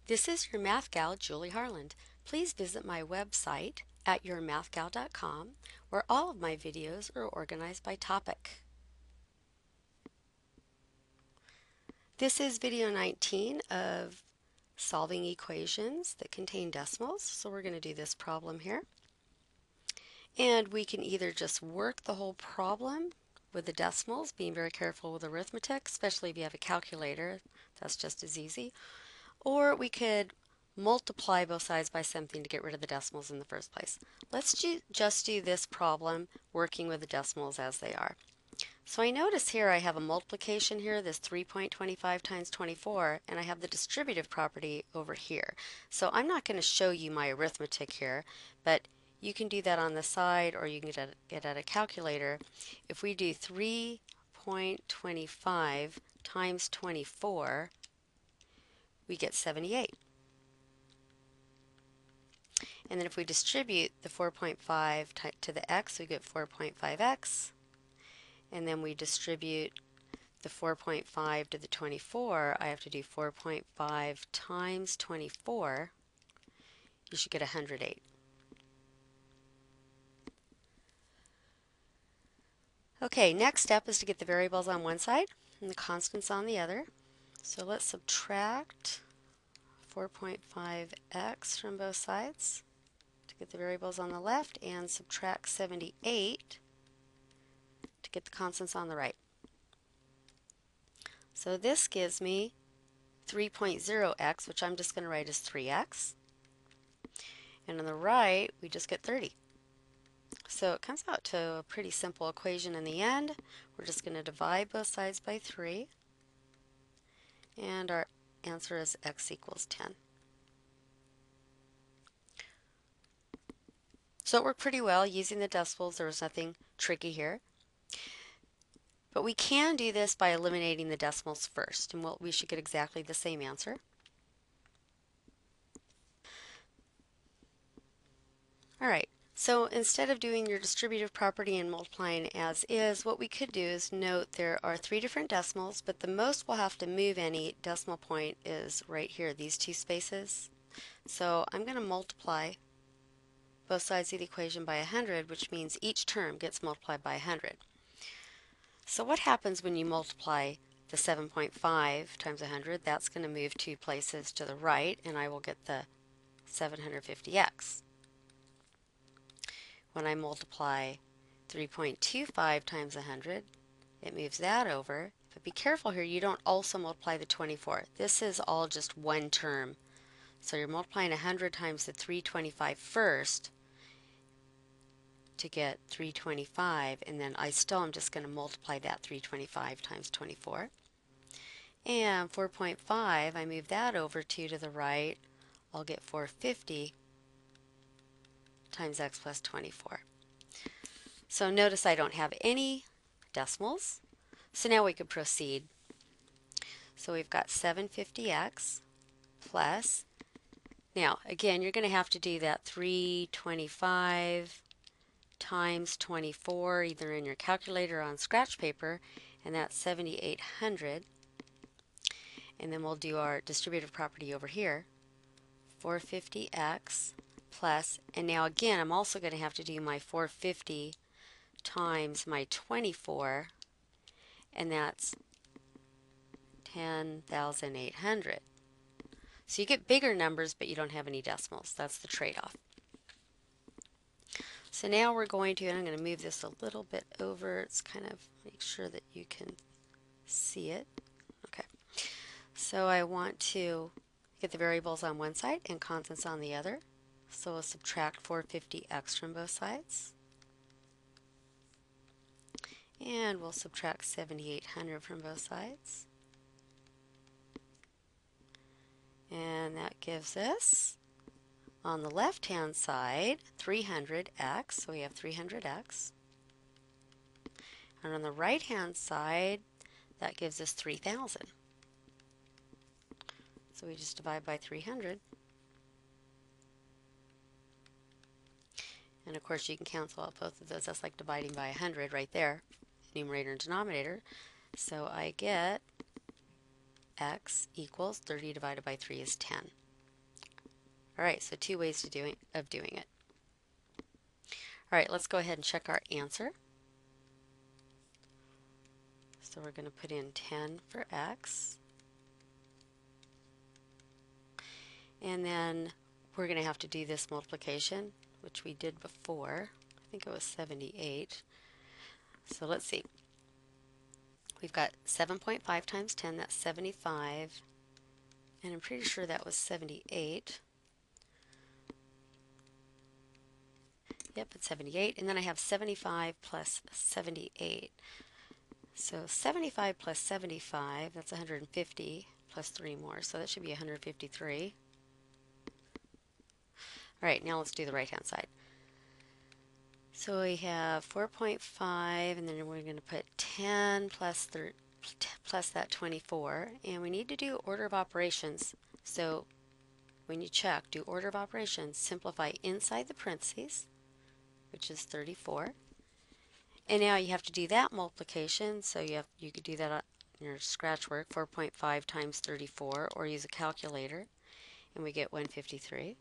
This is your math gal, Julie Harland. Please visit my website at yourmathgal.com, where all of my videos are organized by topic. This is video 19 of solving equations that contain decimals. So we're going to do this problem here. And we can either just work the whole problem with the decimals, being very careful with arithmetic, especially if you have a calculator. That's just as easy. Or we could multiply both sides by something to get rid of the decimals in the first place. Let's just do this problem working with the decimals as they are. So I notice here I have a multiplication here, this 3.25 times 24, and I have the distributive property over here. So I'm not going to show you my arithmetic here, but you can do that on the side or you can get it at a calculator. If we do 3.25 times 24, we get 78. And then if we distribute the 4.5 to the x, we get 4.5x. And then we distribute the 4.5 to the 24, I have to do 4.5 times 24. You should get 108. Okay, next step is to get the variables on one side and the constants on the other. So let's subtract 4.5x from both sides to get the variables on the left, and subtract 78 to get the constants on the right. So this gives me 3.0x, which I'm just going to write as 3x. And on the right, we just get 30. So it comes out to a pretty simple equation in the end. We're just going to divide both sides by 3. And our answer is x equals 10. So it worked pretty well using the decimals. There was nothing tricky here. But we can do this by eliminating the decimals first, and we should get exactly the same answer. All right, so instead of doing your distributive property and multiplying as is, what we could do is note there are 3 different decimals, but the most we'll have to move any decimal point is right here, these 2 spaces. So I'm going to multiply both sides of the equation by 100, which means each term gets multiplied by 100. So what happens when you multiply the 7.5 times 100? That's going to move 2 places to the right, and I will get the 750x. When I multiply 3.25 times 100, it moves that over. But be careful here, you don't also multiply the 24. This is all just one term. So you're multiplying 100 times the 325 first to get 325, and then I still am just going to multiply that 325 times 24. And 4.5, I move that over 2 to the right. I'll get 450 times x plus 24. So notice I don't have any decimals. So now we could proceed. So we've got 750x plus, now again you're going to have to do that 325 times 24 either in your calculator or on scratch paper, and that's 7,800. And then we'll do our distributive property over here, 450x plus, and now again I'm also going to have to do my 450 times my 24, and that's 10,800. So you get bigger numbers, but you don't have any decimals. That's the trade-off. So now we're going to, and I'm going to move this a little bit over. It's kind of make sure that you can see it. Okay. So I want to get the variables on one side and constants on the other. So we'll subtract 450x from both sides. And we'll subtract 7,800 from both sides. And that gives us, on the left-hand side, 300x, so we have 300x. And on the right-hand side, that gives us 3,000. So we just divide by 300. And of course you can cancel out both of those. That's like dividing by 100 right there, numerator and denominator. So I get x equals 30 divided by 3 is 10. All right, so two ways of doing it. All right, let's go ahead and check our answer. So we're going to put in 10 for x. And then we're going to have to do this multiplication, which we did before. I think it was 78. So let's see. We've got 7.5 times 10, that's 75. And I'm pretty sure that was 78. Yep, it's 78. And then I have 75 plus 78. So 75 plus 75, that's 150 plus 3 more. So that should be 153. All right, now let's do the right-hand side. So we have 4.5, and then we're going to put 10 plus that 24. And we need to do order of operations. So when you check, do order of operations, simplify inside the parentheses, which is 34. And now you have to do that multiplication. So you could do that on your scratch work, 4.5 times 34, or use a calculator, and we get 153.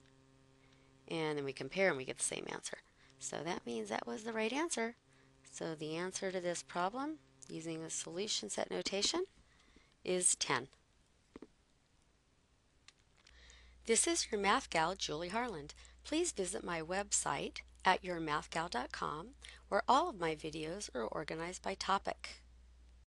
And then we compare and we get the same answer. So that means that was the right answer. So the answer to this problem, using the solution set notation, is 10. This is your Math Gal, Julie Harland. Please visit my website at yourmathgal.com, where all of my videos are organized by topic.